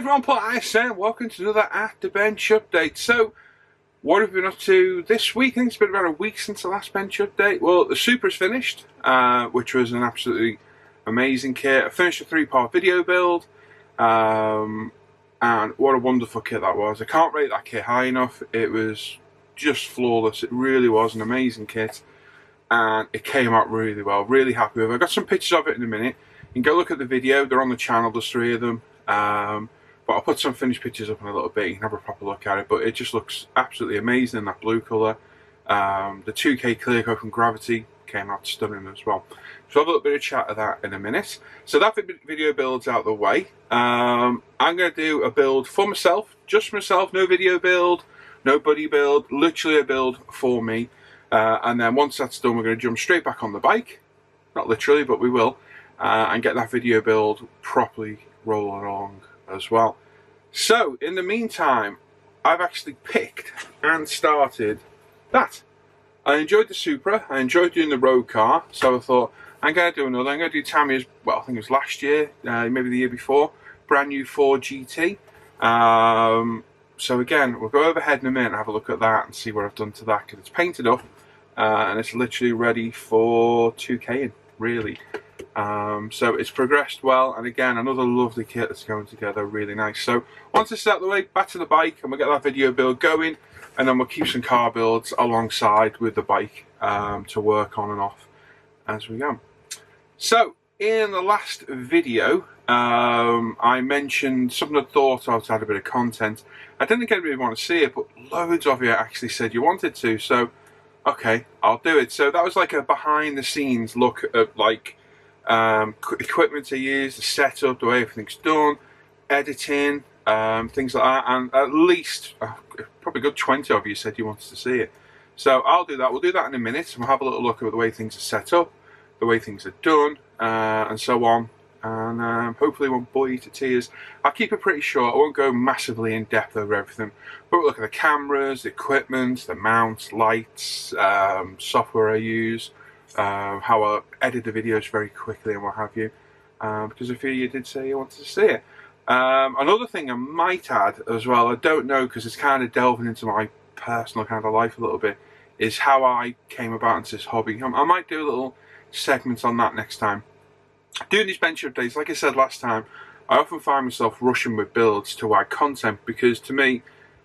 everyone, Paul ISM. Welcome to another At The Bench update. So, what have we been up to this week? I think it's been about a week since the last bench update. Well, the Supra's finished, which was an absolutely amazing kit. I finished a 3-part video build, and what a wonderful kit that was. I can't rate that kit high enough. It was just flawless. It really was an amazing kit, and it came out really well. Really happy with it. I've got some pictures of it in a minute. You can go look at the video. They're on the channel. There's 3 of them. But I'll put some finished pictures up in a little bit. You can have a proper look at it. But it just looks absolutely amazing in that blue colour. The 2K clear coat from Gravity came out stunning as well. So I'll have a little bit of chat of that in a minute. So that video build's out the way. I'm going to do a build for myself, just for myself. No video build, no buddy build, literally a build for me. And then once that's done, we're going to jump straight back on the bike. Not literally, but we will. And get that video build properly rolling along as well. So in the meantime, I've actually picked and started that. I enjoyed the Supra. I enjoyed doing the road car. So I thought, I'm going to do another. I'm going to do Tammy's, well, I think it was last year, maybe the year before, brand new Ford GT. So again, we'll go overhead in a minute and have a look at that and see what I've done to that, because it's painted up and it's literally ready for 2K-ing, really. So it's progressed well, and again, another lovely kit that's going together, really nice. So once this is out of the way, back to the bike, and we'll get that video build going, and then we'll keep some car builds alongside with the bike to work on and off as we go. So in the last video, I mentioned something I thought I was had a bit of content. I didn't think anybody want to see it, but loads of you actually said you wanted to, so okay, I'll do it. So that was like a behind the scenes look at like equipment I use, the setup, the way everything's done, editing, things like that, and at least probably a good 20 of you said you wanted to see it. So I'll do that. We'll do that in a minute, and we'll have a little look at the way things are set up, the way things are done, and so on, and hopefully won't bore you to tears. I'll keep it pretty short. I won't go massively in depth over everything, but we'll look at the cameras, the equipment, the mounts, lights, software I use, how I edit the videos very quickly and what have you, because a few of you did say you wanted to see it. Another thing I might add as well, I don't know, because it's kind of delving into my personal kind of life a little bit, is how I came about into this hobby. I might do a little segment on that next time. Doing these bench updates, like I said last time, I often find myself rushing with builds to add content, because to me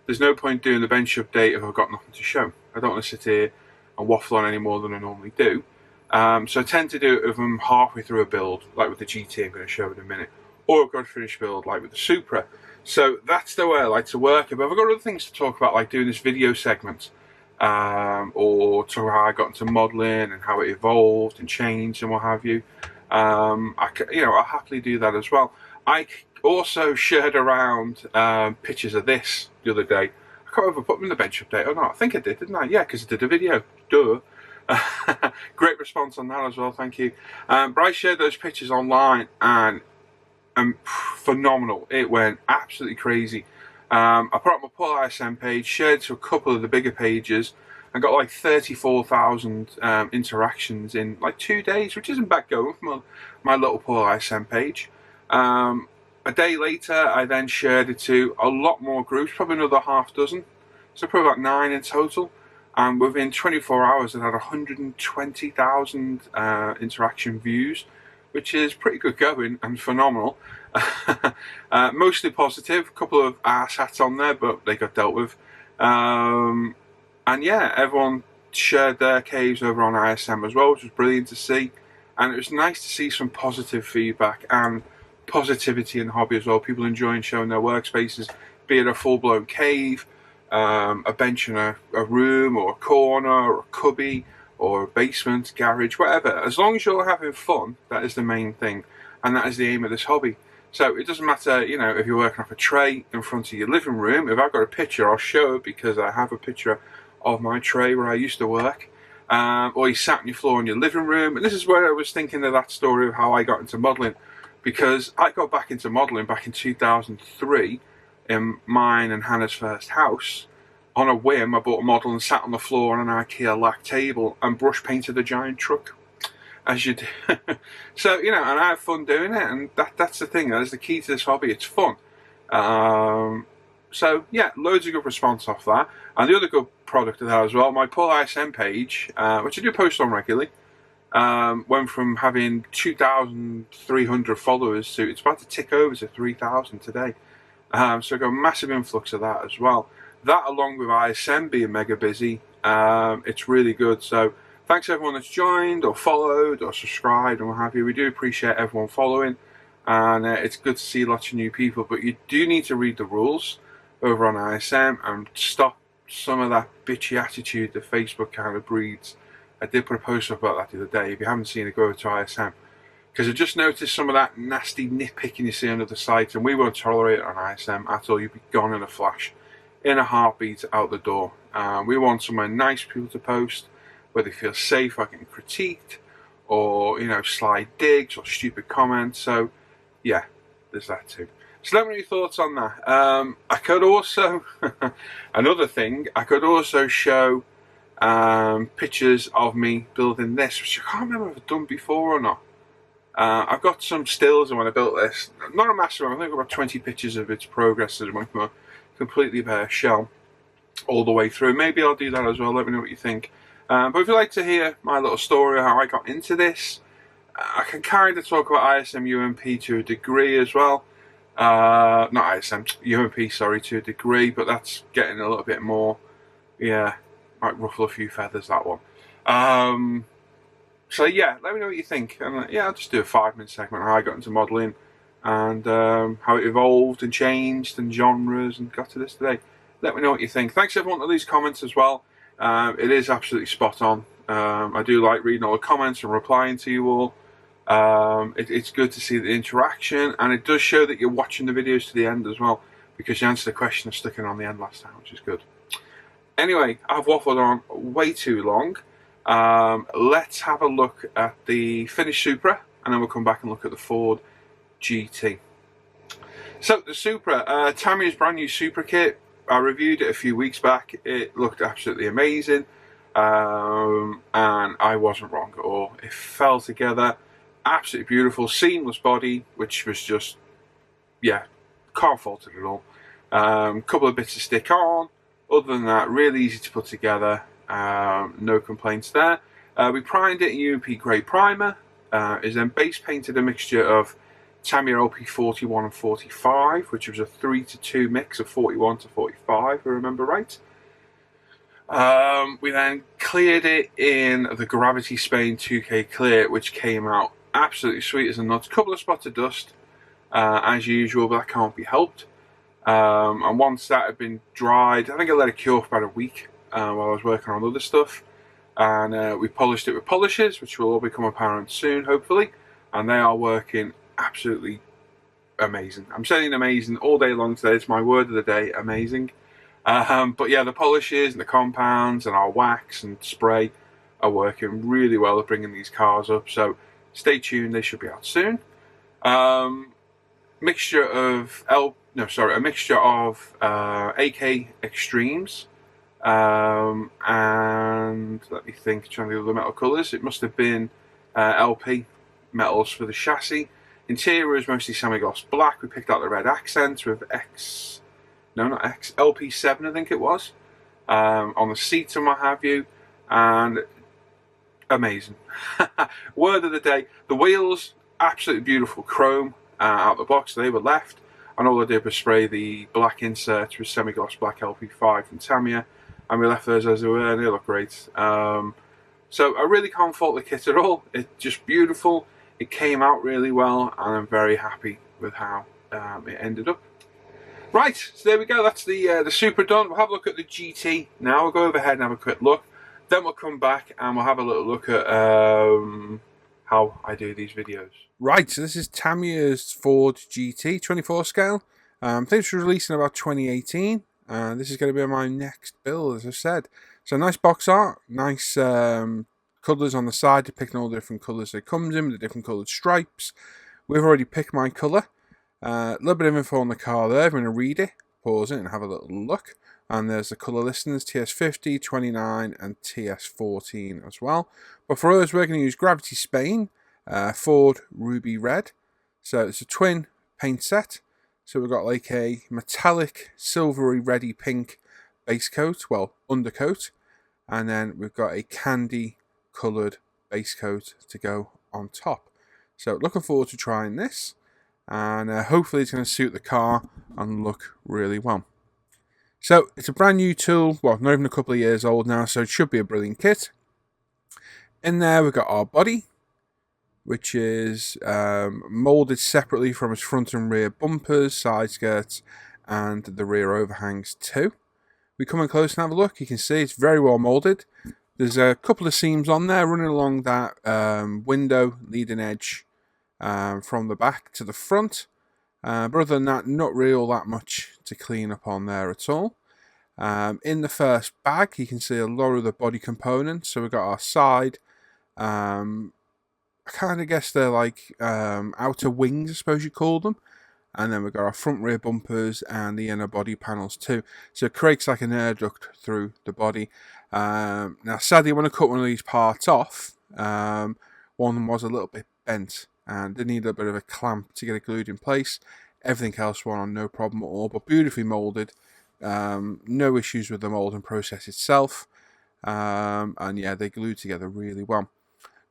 there's no point doing the bench update if I've got nothing to show. I don't want to sit here and waffle on any more than I normally do. So I tend to do it if I'm halfway through a build, like with the GT I'm going to show in a minute, or I've got a finished build like with the Supra. So that's the way I like to work. But I've got other things to talk about, like doing this video segment, or talk about how I got into modelling and how it evolved and changed and what have you. I'll happily do that as well. I also shared around pictures of this the other day. I can't remember if I put them in the bench update or not. I think I did, didn't I? Yeah, because I did a video. Duh. Great response on that as well, thank you. But I shared those pictures online, and phenomenal. It went absolutely crazy. I put up my Paul ISM page, shared to a couple of the bigger pages, and got like 34,000 interactions in like 2 days, which isn't bad going for my little Paul ISM page. A day later, I then shared it to a lot more groups, probably another half dozen, so probably about 9 in total. And within 24 hours, it had 120,000 interaction views, which is pretty good going and phenomenal. Mostly positive, a couple of arse hats on there, but they got dealt with. And yeah, everyone shared their caves over on ISM as well, which was brilliant to see. And it was nice to see some positive feedback and positivity in the hobby as well. People enjoying showing their workspaces, be it a full-blown cave, a bench in a room, or a corner, or a cubby, or a basement, garage, whatever. As long as you're having fun, that is the main thing, and that is the aim of this hobby. So it doesn't matter, you know, if you're working off a tray in front of your living room. If I've got a picture, I'll show it, because I have a picture of my tray where I used to work. Or you sat on your floor in your living room. And this is where I was thinking of that story of how I got into modelling, because I got back into modelling back in 2003 in mine and Hannah's first house. On a whim, I bought a model and sat on the floor on an IKEA lac table and brush painted a giant truck, as you do. So, you know, and I have fun doing it, and that's the thing. That is the key to this hobby. It's fun. So yeah, loads of good response off that. And the other good product of that as well, my Paul ISM page, which I do post on regularly, went from having 2,300 followers to it's about to tick over to 3,000 today. So I got a massive influx of that as well. That, along with ISM being mega busy, it's really good. So thanks everyone that's joined or followed or subscribed and what have you. We do appreciate everyone following, and it's good to see lots of new people. But you do need to read the rules over on ISM and stop some of that bitchy attitude that Facebook kind of breeds. I did put a post up about that the other day. If you haven't seen it, go over to ISM. Because I just noticed some of that nasty nitpicking you see on other sites, and we won't tolerate it on ISM at all. You'll be gone in a flash, in a heartbeat, out the door. We want somewhere nice for people to post, where they feel safe by getting critiqued, or sly digs or stupid comments. So yeah, there's that too. So let me know your thoughts on that. I could also another thing. I could also show pictures of me building this, which I can't remember if I've done before or not. I've got some stills of when I built this. Not a massive one. I think I've got about 20 pictures of its progress as it went from a completely bare shell all the way through. Maybe I'll do that as well. Let me know what you think. But if you'd like to hear my little story of how I got into this, I can kind of talk about ISM UMP to a degree as well. Not ISM, UMP, sorry, to a degree, but that's getting a little bit more, yeah, might ruffle a few feathers, that one. So yeah, let me know what you think. And yeah, I'll just do a 5-minute segment on how I got into modelling and how it evolved and changed and genres and got to this today. Let me know what you think. Thanks everyone for these comments as well. It is absolutely spot on. I do like reading all the comments and replying to you all. It's good to see the interaction, and it does show that you're watching the videos to the end as well, because you answered the question of sticking on the end last time, which is good. Anyway, I've waffled on way too long. Let's have a look at the finished Supra, and then we'll come back and look at the Ford GT. So the Supra, Tamiya's brand new Supra kit. I reviewed it a few weeks back. It looked absolutely amazing, and I wasn't wrong at all. It fell together, absolutely beautiful, seamless body, which was just, yeah, can't fault it at all. Couple of bits to stick on. Other than that, really easy to put together. No complaints there. We primed it in UMP grey primer. Is then base painted a mixture of Tamiya LP 41 and 45, which was a 3-to-2 mix of 41 to 45, if I remember right. We then cleared it in the Gravity Spain 2K Clear, which came out absolutely sweet as a nut. A couple of spots of dust, as usual, but that can't be helped. And once that had been dried, I think I let it cure for about a week while I was working on other stuff. And we polished it with polishes, which will all become apparent soon, hopefully. And they are working absolutely amazing. I'm saying amazing all day long today. It's my word of the day, amazing. But yeah, the polishes and the compounds and our wax and spray are working really well at bringing these cars up. So stay tuned, they should be out soon. A mixture of AK Extremes, and let me think, trying to think of the metal colours. It must have been LP metals for the chassis. Interior is mostly semi-gloss black. We picked out the red accents with LP7 I think it was, on the seats and what have you, and amazing. Word of the day, the wheels, absolutely beautiful chrome out the box. They were left, and all I did was spray the black inserts with semi-gloss black LP5 from Tamiya, and we left those as they were, and they look great. So I really can't fault the kit at all. It's just beautiful. It came out really well, and I'm very happy with how it ended up. Right, so there we go. That's the Supra done. We'll have a look at the GT now. We'll go overhead and have a quick look. Then we'll come back and we'll have a little look at how I do these videos. Right, so this is Tamiya's Ford GT 24 scale. I think it was released in about 2018. This is going to be my next build, as I said. So nice box art, nice colours on the side, depicting all the different colours it comes in, with the different coloured stripes. We've already picked my colour. A little bit of info on the car there. I'm going to read it, pause it, and have a little look. And there's the colour listings, TS50, 29, and TS14 as well. But for us, we're going to use Gravity Spain, Ford Ruby Red. So it's a twin paint set. So we've got like a metallic, silvery, reddy pink base coat, well, undercoat. And then we've got a candy coloured base coat to go on top. So looking forward to trying this. And hopefully it's going to suit the car and look really well. So it's a brand new tool, well, not even a couple of years old now, so it should be a brilliant kit. In there we've got our body, which is moulded separately from its front and rear bumpers, side skirts, and the rear overhangs too. We come in close and have a look. You can see it's very well moulded. There's a couple of seams on there running along that window leading edge from the back to the front. But other than that, not really all that much to clean up on there at all. In the first bag, you can see a lot of the body components. So we've got our side. I kind of guess they're like outer wings, I suppose you call them. And then we've got our front rear bumpers and the inner body panels too. So it creates like an air duct through the body. Now, sadly, when I cut one of these parts off, one of them was a little bit bent and they need a bit of a clamp to get it glued in place. Everything else went on no problem at all, but beautifully moulded. No issues with the moulding process itself. And yeah, they glued together really well.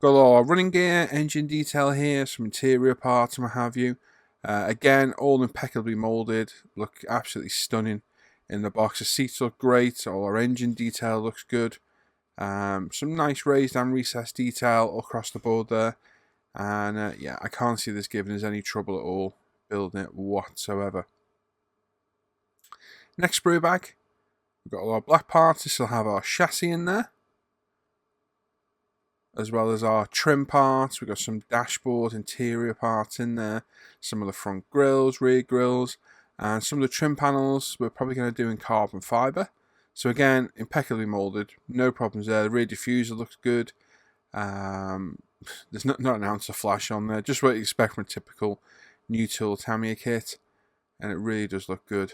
Got all our running gear, engine detail here, some interior parts and what have you. Again, all impeccably moulded, look absolutely stunning in the box. The seats look great, all our engine detail looks good. Some nice raised and recessed detail across the board there. And yeah, I can't see this giving us any trouble at all building it whatsoever. Next sprue bag, we've got all our black parts. This will have our chassis in there, as well as our trim parts. We've got some dashboard interior parts in there, some of the front grills, rear grills, and some of the trim panels we're probably going to do in carbon fibre. So again, impeccably moulded, no problems there. The rear diffuser looks good. There's not an ounce of flash on there, just what you expect from a typical new tool Tamiya kit, and it really does look good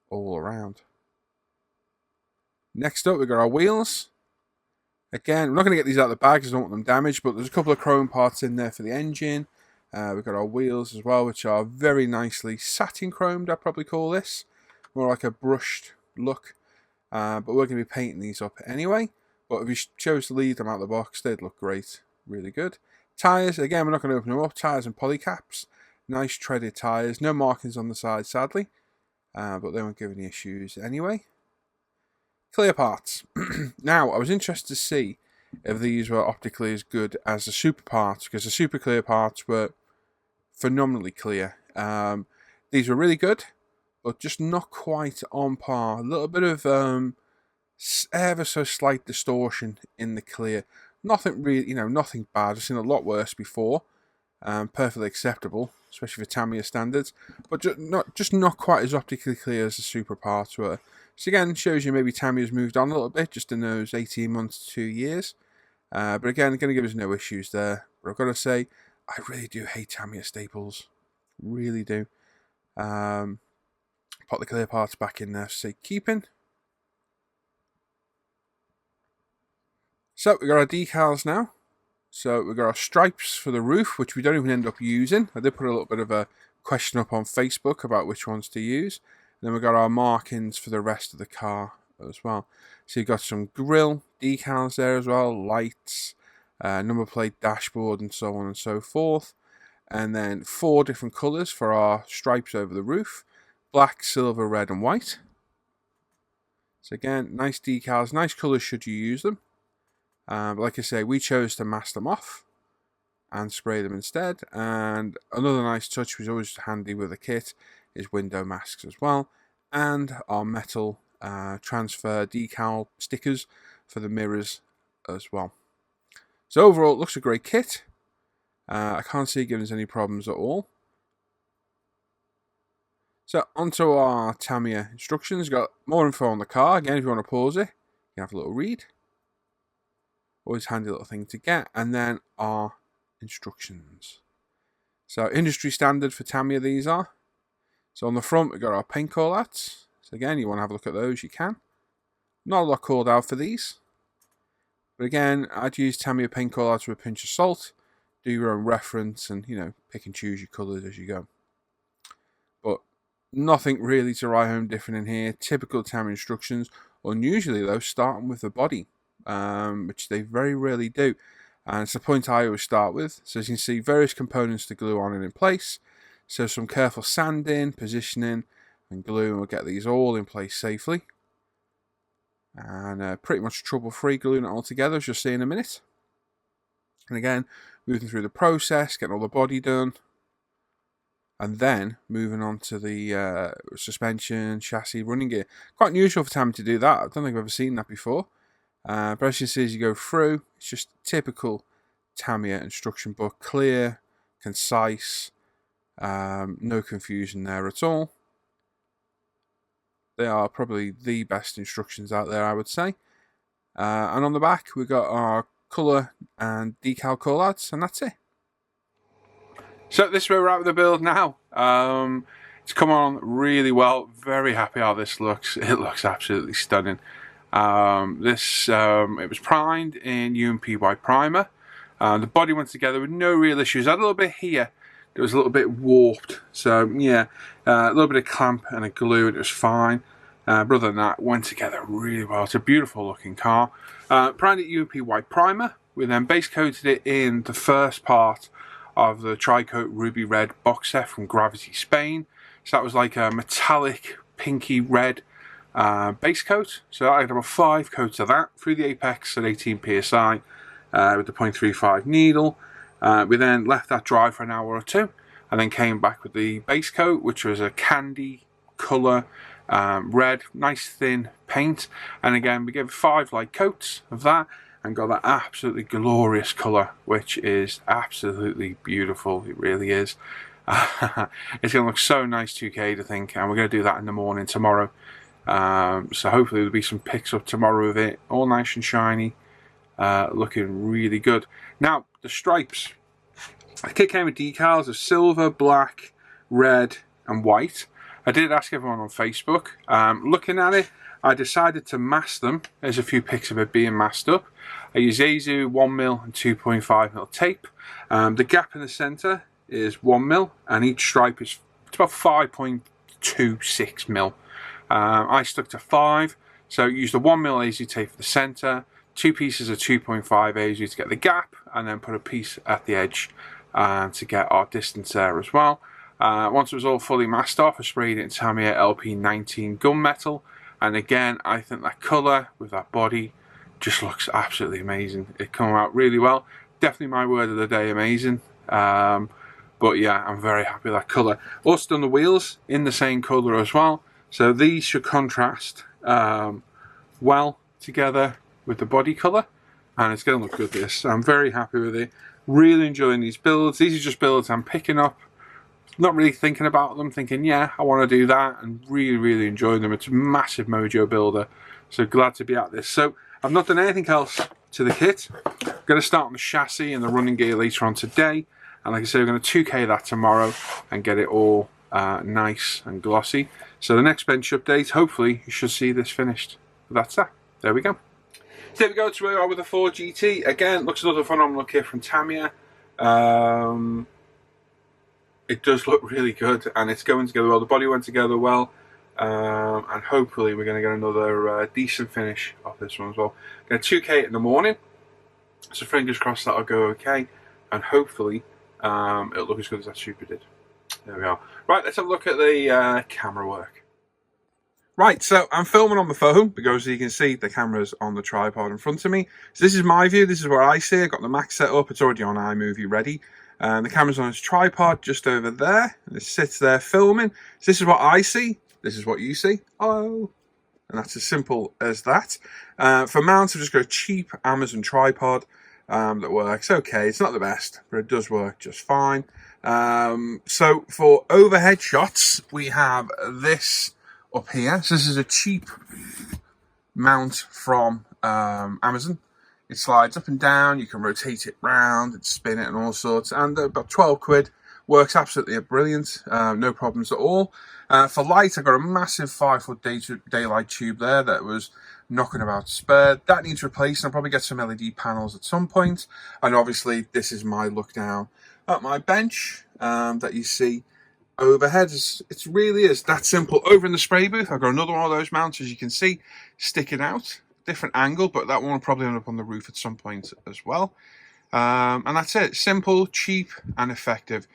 all around. Next up, we've got our wheels. Again, we're not going to get these out of the bag because I don't want them damaged, but there's a couple of chrome parts in there for the engine. We've got our wheels as well, which are very nicely satin chromed, I'd probably call this. More like a brushed look. But we're going to be painting these up anyway. But if you chose to leave them out of the box, they'd look great. Really good. Tyres, again, we're not going to open them up. Tyres and polycaps. Nice treaded tyres. No markings on the side, sadly. But they won't give any issues anyway. Clear parts. Now, I was interested to see if these were optically as good as the Supra parts, because the Supra clear parts were phenomenally clear. These were really good, but just not quite on par. A little bit of ever so slight distortion in the clear. Nothing really, nothing bad. I've seen a lot worse before. Perfectly acceptable, especially for Tamiya standards, but just not quite as optically clear as the Supra parts were. So again, shows you maybe Tamiya's moved on a little bit just in those 18 months to 2 years. But again, going to give us no issues there. But I've got to say, I really do hate Tamiya staples. Really do. Put the clear parts back in there for sake keeping. So we've got our decals now. So we've got our stripes for the roof, which we don't even end up using. I did put a little bit of a question up on Facebook about which ones to use. And then we've got our markings for the rest of the car as well. So you've got some grille decals there as well, lights, number plate, dashboard, and so on and so forth. And then 4 different colours for our stripes over the roof: black, silver, red, and white. So again, nice decals, nice colours should you use them. But like I say, we chose to mask them off and spray them instead. And another nice touch, which is always handy with a kit, is window masks as well. And our metal transfer decal stickers for the mirrors as well. So overall, it looks a great kit. I can't see it giving us any problems at all. So onto our Tamiya instructions. Got more info on the car. Again, if you want to pause it, you can have a little read. Always handy little thing to get. And then our instructions. So industry standard for Tamiya these are. So on the front we've got our paint callouts. So again, you want to have a look at those, you can. Not a lot called out for these. But again, I'd use Tamiya paint callouts with a pinch of salt. Do your own reference and, pick and choose your colours as you go. But Nothing really to write home different in here. Typical Tamiya instructions. Unusually though, starting with the body, which they very rarely do. And it's the point I always start with. So as you can see, various components to glue on and in place. So some careful sanding, positioning, and glue, and we'll get these all in place safely. And pretty much trouble-free gluing it all together, as you'll see in a minute. And again, moving through the process, getting all the body done. And then moving on to the suspension, chassis, running gear. Quite unusual for Tamiya to do that. I don't think I've ever seen that before. But as you see as you go through, it's just typical Tamiya instruction book. Clear, concise, no confusion there at all. They are probably the best instructions out there, I would say. And on the back, we've got our colour and decal callouts, and that's it. So this is where we're at with the build now. It's come on really well. Very happy how this looks. It looks absolutely stunning. It was primed in UMPY primer. The body went together with no real issues. I had a little bit here. It was a little bit warped. So yeah, a little bit of clamp and a glue. It was fine. But other than that, went together really well. It's a beautiful looking car. Primed it UMPY primer. We then base coated it in the first part of the Tricoat Ruby Red box set from Gravity Spain. So that was like a metallic pinky red base coat. So I had about 5 coats of that through the apex at 18 psi with the 0.35 needle. We then left that dry for an hour or two and then came back with the base coat, which was a candy colour red, nice thin paint. And again, we gave 5 light coats of that and got that absolutely glorious colour, which is absolutely beautiful. It really is. It's going to look so nice 2K to think, and we're going to do that in the morning tomorrow. So hopefully there'll be some pics up tomorrow of it, all nice and shiny, looking really good. Now, the stripes. The kit came with decals of silver, black, red and white. I did ask everyone on Facebook. Looking at it, I decided to mask them. There's a few pics of it being masked up. I use Azu 1mm and 2.5mm tape. The gap in the centre is 1mm and each stripe is about 5.26mm. I stuck to 5, so use the 1mm Azu tape for the centre, 2 pieces of 2.5 Azu to get the gap, and then put a piece at the edge to get our distance there as well. Once it was all fully masked off, I sprayed it in Tamiya LP19 gunmetal, and again, I think that colour with that body just looks absolutely amazing. It came out really well. Definitely my word of the day, amazing. But yeah, I'm very happy with that colour. Also done the wheels in the same colour as well. So these should contrast well together with the body colour. And it's going to look good, this. I'm very happy with it. Really enjoying these builds. These are just builds I'm picking up. Not really thinking about them, thinking, yeah, I want to do that. And really, really enjoying them. It's a massive mojo builder. So glad to be at this. So I've not done anything else to the kit. I'm going to start on the chassis and the running gear later on today. And like I said, we're going to 2K that tomorrow and get it all nice and glossy. So the next bench update, hopefully you should see this finished. But that's that. There we go. So there we go, to where we are with the 4GT. Again, looks another phenomenal kit from Tamiya. It does look really good and it's going together well. The body went together well. And hopefully we're going to get another decent finish off this one as well. Going to 2K it in the morning. So fingers crossed that'll go okay. And hopefully it'll look as good as that Supra did. There we are. Right, let's have a look at the camera work. Right, so I'm filming on the phone because you can see the camera's on the tripod in front of me. So this is my view, this is where I see it. I've got the Mac set up, it's already on iMovie ready. The camera's on its tripod just over there. And it sits there filming. So this is what I see, this is what you see. Hello. And that's as simple as that. For mounts, I've just got a cheap Amazon tripod that works okay. It's not the best, but it does work just fine. So for overhead shots, we have this up here. So this is a cheap mount from Amazon. It slides up and down. You can rotate it round and spin it and all sorts. And about 12 quid. Works absolutely brilliant. No problems at all. For light, I've got a massive 5-foot daylight tube there that was knocking about spare. That needs replaced. I'll probably get some LED panels at some point. And obviously, this is my look down at my bench that you see overhead. It really is that simple. Over in the spray booth, I've got another one of those mounts, as you can see, sticking out. Different angle, but that one will probably end up on the roof at some point as well. And that's it. Simple, cheap, and effective.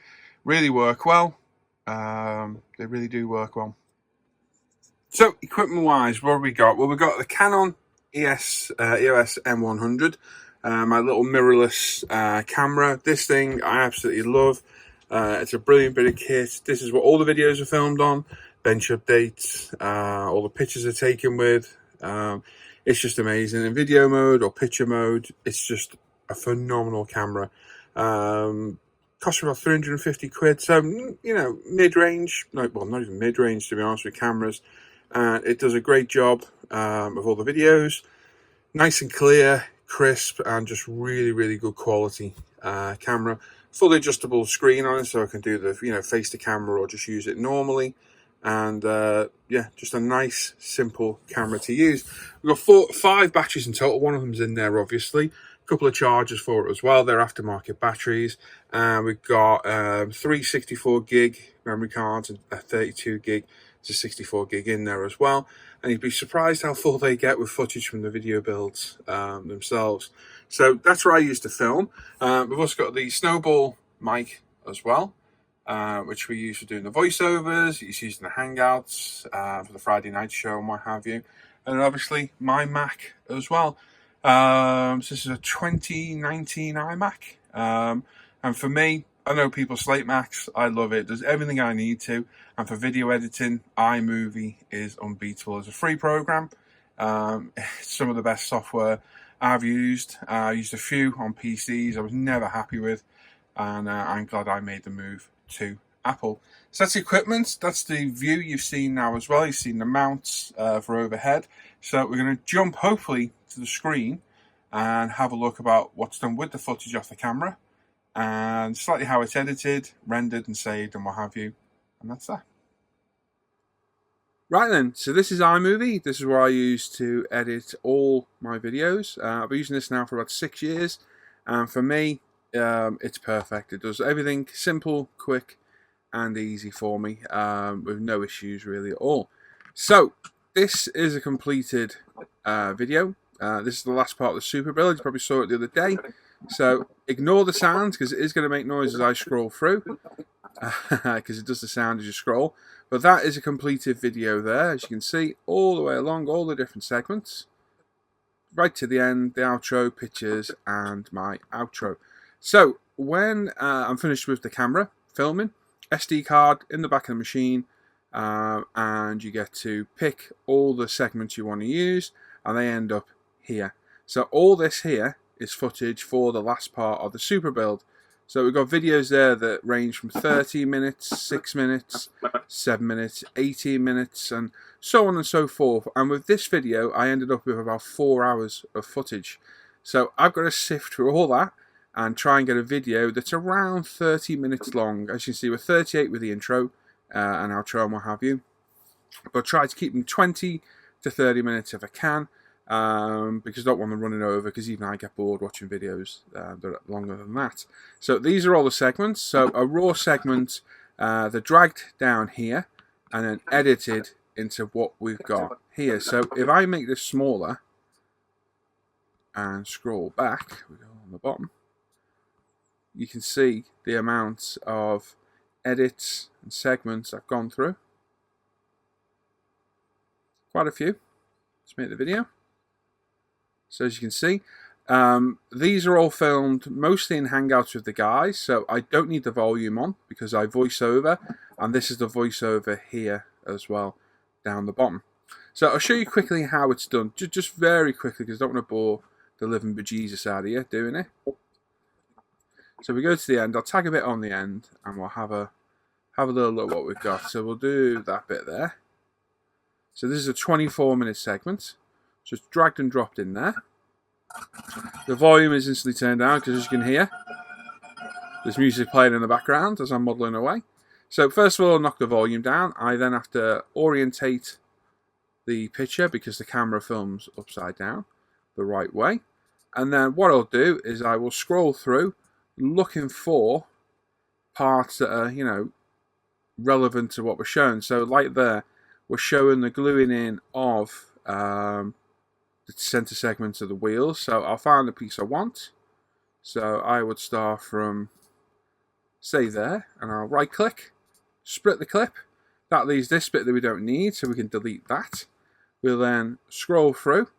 Really work well. They really do work well. So, equipment-wise, what have we got? Well, we've got the Canon EOS M100, my little mirrorless camera. This thing I absolutely love. It's a brilliant bit of kit. This is what all the videos are filmed on. Bench updates, all the pictures are taken with. It's just amazing. In video mode or picture mode, it's just a phenomenal camera. Cost about 350 quid. So, you know, mid-range. No, well, not even mid-range, to be honest, with cameras. And it does a great job of all the videos. Nice and clear, crisp, and just really, really good quality camera. Fully adjustable screen on it, so I can do the, you know, face the camera or just use it normally. And yeah, just a nice, simple camera to use. We've got 5 batteries in total. One of them's in there, obviously. A couple of chargers for it as well. They're aftermarket batteries. And we've got 3 64 gig memory cards and a 32 gig to 64 gig in there as well. And you'd be surprised how full they get with footage from the video builds themselves. So that's what I use to film. We've also got the Snowball mic as well, which we use for doing the voiceovers. It's used in the Hangouts for the Friday night show and what have you. And obviously my Mac as well. So this is a 2019 iMac. And for me, I know people slate Macs. I love it. It does everything I need to. And for video editing, iMovie is unbeatable. It's a free program. It's some of the best software I've used. I used a few on PCs I was never happy with. And I'm glad I made the move to Apple. So that's the equipment. That's the view you've seen now as well. You've seen the mounts for overhead. So we're going to jump hopefully to the screen and have a look about what's done with the footage off the camera and slightly how it's edited, rendered and saved and what have you. And that's that. Right then, so this is iMovie. This is what I use to edit all my videos. I've been using this now for about 6 years. And for me, it's perfect. It does everything simple, quick and easy for me with no issues really at all. So this is a completed video. This is the last part of the Supra build. You probably saw it the other day. So ignore the sounds because it is going to make noise as I scroll through because it does the sound as you scroll. But that is a completed video there, as you can see, all the way along, all the different segments. Right to the end, the outro, pictures, and my outro. So when I'm finished with the camera filming, SD card in the back of the machine, and you get to pick all the segments you want to use, and they end up here. So all this here is footage for the last part of the Supra build. So we've got videos there that range from 30 minutes, 6 minutes, 7 minutes, 18 minutes, and so on and so forth. And with this video, I ended up with about 4 hours of footage. So I've got to sift through all that and try and get a video that's around 30 minutes long. As you can see, we're 38 with the intro and outro and what have you. But try to keep them 20 to 30 minutes if I can. Because I don't want them running over, because even I get bored watching videos that are longer than that. So these are all the segments. So a raw segment, they're dragged down here and then edited into what we've got here. So if I make this smaller and scroll back, we go on the bottom, you can see the amount of edits and segments I've gone through. Quite a few to make the video. So as you can see, these are all filmed mostly in Hangouts with the guys, so I don't need the volume on because I voice over, and this is the voiceover here as well, down the bottom. So I'll show you quickly how it's done, just very quickly, because I don't want to bore the living bejesus out of you doing it. So we go to the end, I'll tag a bit on the end, and we'll have a little look at what we've got. So we'll do that bit there. So this is a 24-minute segment. So it's dragged and dropped in there. The volume is instantly turned down because, as you can hear, there's music playing in the background as I'm modelling away. So first of all, I'll knock the volume down. I then have to orientate the picture because the camera films upside down the right way. And then what I'll do is I will scroll through looking for parts that are, you know, relevant to what we're showing. So like there, we're showing the gluing in of the center segment of the wheels. So I'll find the piece I want. So I would start from, say, there, and I'll right click, split the clip. That leaves this bit that we don't need, so we can delete that. We'll then scroll through,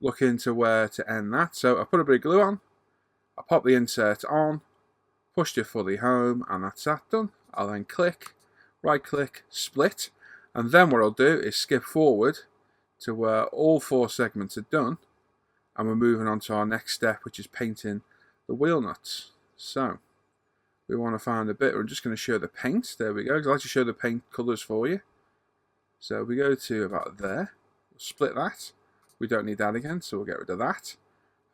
look into where to end that. So I put a bit of glue on, I pop the insert on, pushed it fully home, and that's that done. I'll then click, right click, split, and then what I'll do is skip forward to where all 4 segments are done, and we're moving on to our next step, which is painting the wheel nuts. So we want to find a bit, we're just going to show the paint. There we go. I like to show the paint colours for you. So we go to about there, we'll split that. We don't need that again, so we'll get rid of that.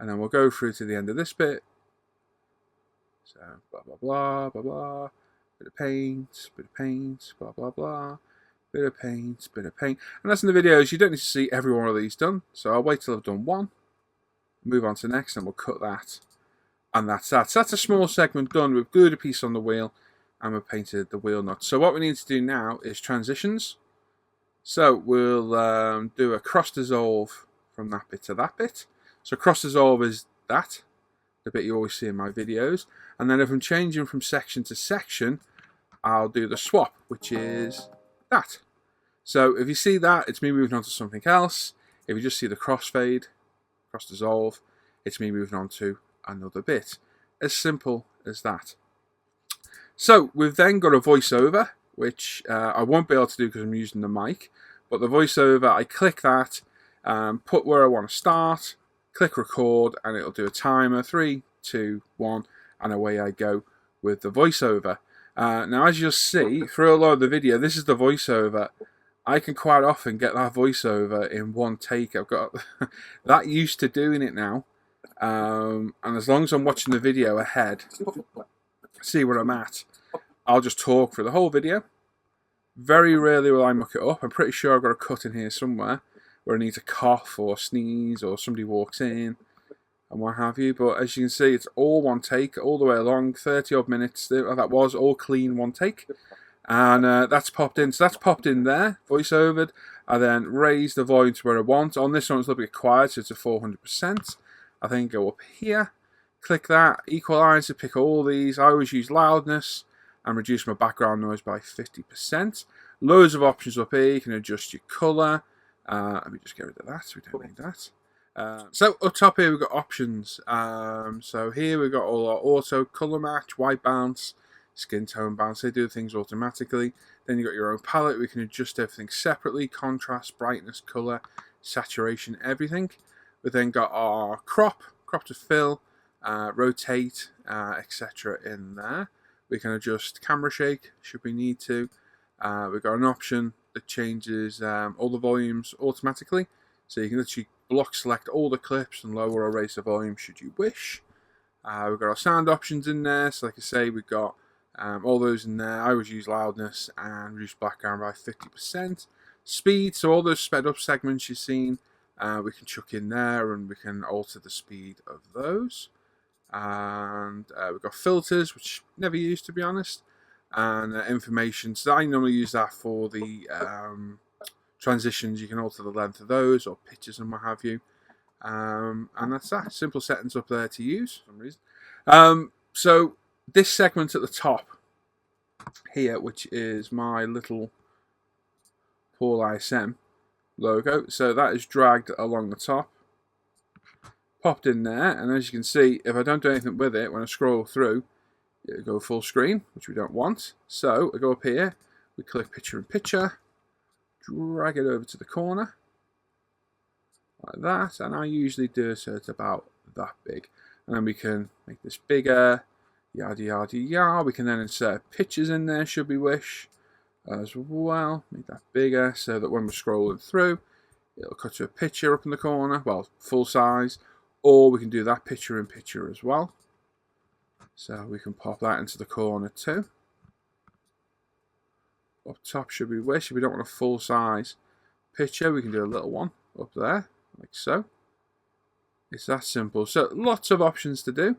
And then we'll go through to the end of this bit. So blah blah blah blah blah. Bit of paint, blah blah blah. Bit of paint, bit of paint. And that's in the videos. You don't need to see every one of these done. So I'll wait till I've done one. Move on to the next, and we'll cut that. And that's that. So that's a small segment done. We've glued a piece on the wheel, and we've painted the wheel nuts. So what we need to do now is transitions. So we'll do a cross dissolve from that bit to that bit. So cross dissolve is that, the bit you always see in my videos. And then if I'm changing from section to section, I'll do the swap, which is that. So if you see that, it's me moving on to something else. If you just see the crossfade, cross dissolve, it's me moving on to another bit. As simple as that. So we've then got a voiceover, which I won't be able to do because I'm using the mic. But the voiceover, I click that, put where I want to start, click record, and it'll do a timer, 3, 2, 1, and away I go with the voiceover. Now, as you'll see, through a lot of the video, this is the voiceover. I can quite often get that voiceover in one take. I've got that used to doing it now. And as long as I'm watching the video ahead, see where I'm at, I'll just talk for the whole video. Very rarely will I muck it up. I'm pretty sure I've got a cut in here somewhere where I need to cough or sneeze or somebody walks in and what have you. But as you can see, it's all one take all the way along, 30 odd minutes. That was all clean one take. And that's popped in. So that's popped in there, voiceovered. I then raise the volume to where I want. On this one, it's a little bit quiet, so it's at 400%. I then go up here, click that, equalizer, pick all these. I always use loudness and reduce my background noise by 50%. Loads of options up here. You can adjust your colour. Let me just get rid of that, so we don't need that. So up top here we've got options. So here we've got all our auto, colour match, white bounce, skin tone bounce. They do things automatically. Then you've got your own palette. We can adjust everything separately. Contrast, brightness, colour, saturation, everything. We've then got our crop to fill, rotate, etc. in there. We can adjust camera shake should we need to. We've got an option that changes all the volumes automatically. So you can literally block select all the clips and lower or raise the volume should you wish. We've got our sound options in there. So like I say, we've got all those in there. I always use loudness and reduce background by 50%. Speed, so all those sped up segments you've seen, we can chuck in there and we can alter the speed of those. And we've got filters, which never used to be honest, and information. So I normally use that for the transitions. You can alter the length of those or pictures and what have you. And that's that. Simple settings up there to use for some reason. So this segment at the top here, which is my little Paul ISM logo, so that is dragged along the top, popped in there, and as you can see, if I don't do anything with it, when I scroll through, it'll go full screen, which we don't want. So I go up here, we click picture in picture, drag it over to the corner, like that, and I usually do it so it's about that big. And then we can make this bigger, yada yada yada. We can then insert pictures in there should we wish as well. Make that bigger so that when we're scrolling through, it'll cut to a picture up in the corner, well, full size, or we can do that picture in picture as well. So we can pop that into the corner too. Up top should we wish. If we don't want a full size picture, we can do a little one up there, like so. It's that simple. So lots of options to do.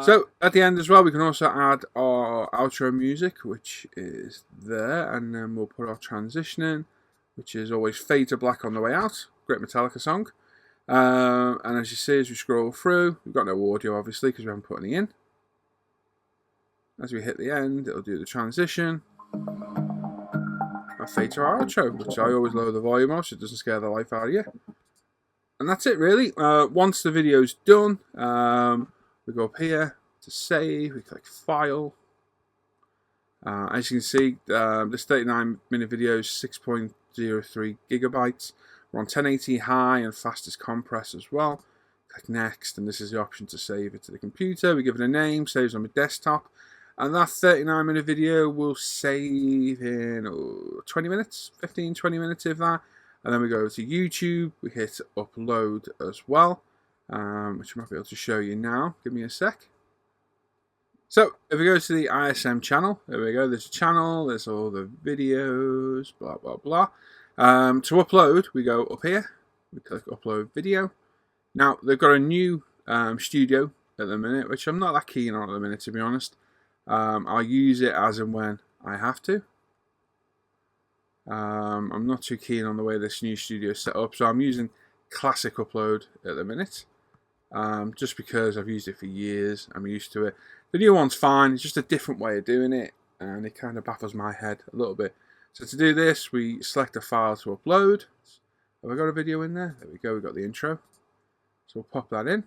So at the end as well, we can also add our outro music, which is there, and then we'll put our transition in, which is always fade to black on the way out. Great Metallica song. And as you see, as we scroll through, we've got no audio obviously because we haven't put any in. As we hit the end, it'll do the transition and fade to our outro, which I always lower the volume of so it doesn't scare the life out of you. And that's it really. Once the video's done, we go up here to save, we click File. As you can see, this 39-minute video is 6.03 gigabytes. We're on 1080 high and fastest compress as well. Click Next, and this is the option to save it to the computer. We give it a name, saves on the desktop. And that 39-minute video will save in 20 minutes, 15, 20 minutes if that. And then we go to YouTube, we hit Upload as well. Which I might be able to show you now. Give me a sec. So, if we go to the ISM channel, there we go, there's a channel, there's all the videos, blah, blah, blah. To upload, we go up here, we click Upload Video. Now, they've got a new studio at the minute, which I'm not that keen on at the minute, to be honest. I'll use it as and when I have to. I'm not too keen on the way this new studio is set up, so I'm using Classic Upload at the minute. Just because I've used it for years, I'm used to it. The new one's fine, it's just a different way of doing it, and it kind of baffles my head a little bit. So to do this, we select a file to upload. Have I got a video in there? There we go, we've got the intro. So we'll pop that in.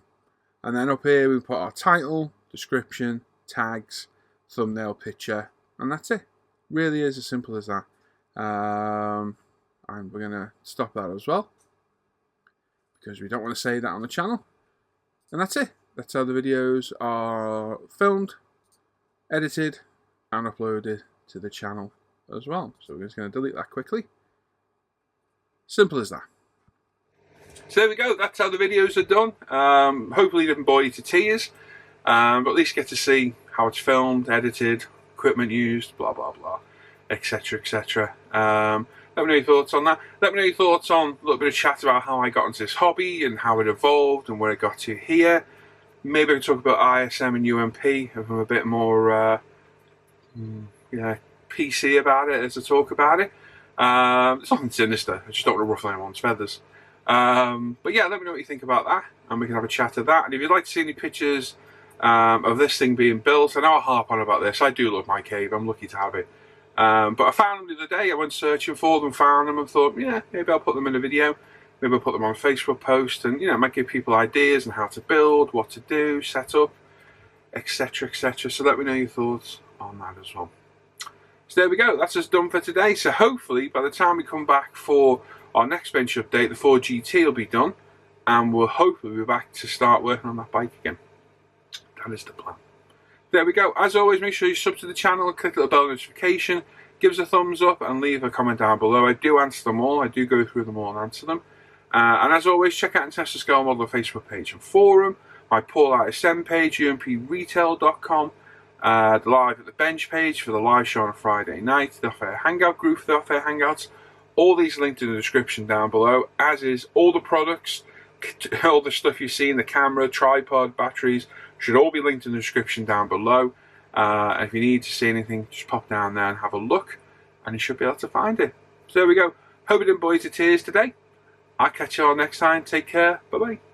And then up here we put our title, description, tags, thumbnail, picture, and that's it. Really is as simple as that. And we're going to stop that as well, because we don't want to save that on the channel. And that's it. That's how the videos are filmed, edited, and uploaded to the channel as well. So we're just going to delete that quickly. Simple as that. So there we go. That's how the videos are done. Hopefully it didn't bore you to tears. But at least get to see how it's filmed, edited, equipment used, blah, blah, blah, etc., etc. Let me know your thoughts on that. Let me know your thoughts on a little bit of chat about how I got into this hobby and how it evolved and where it got to here. Maybe I can talk about ISM and UMP if I'm a bit more PC about it as I talk about it. It's nothing sinister. I just don't want to ruffle anyone's feathers. But yeah, let me know what you think about that, and we can have a chat of that. And if you'd like to see any pictures of this thing being built, I know I harp on about this. I do love my cave. I'm lucky to have it. But I found them the other day. I went searching for them, found them, and thought, yeah, maybe I'll put them in a video. Maybe I'll put them on a Facebook post, and it might give people ideas on how to build, what to do, set up, etc., etc. So let me know your thoughts on that as well. So there we go. That's us done for today. So hopefully, by the time we come back for our next bench update, the 4GT will be done, and we'll hopefully be back to start working on that bike again. That is the plan. There we go. As always, make sure you sub to the channel, click the little bell notification, give us a thumbs up, and leave a comment down below. I do answer them all. I do go through them all and answer them. And as always, check out Intesta Scale Model Facebook page and forum, my Paul ISM page, umpretail.com, the Live at the Bench page for the live show on a Friday night, the Off Air Hangout group for the Off Air Hangouts. All these linked in the description down below, as is all the products, all the stuff you see in the camera, tripod, batteries, should all be linked in the description down below. And if you need to see anything, just pop down there and have a look, and you should be able to find it. So there we go. Hope it didn't bore you to tears today. I'll catch you all next time. Take care. Bye-bye.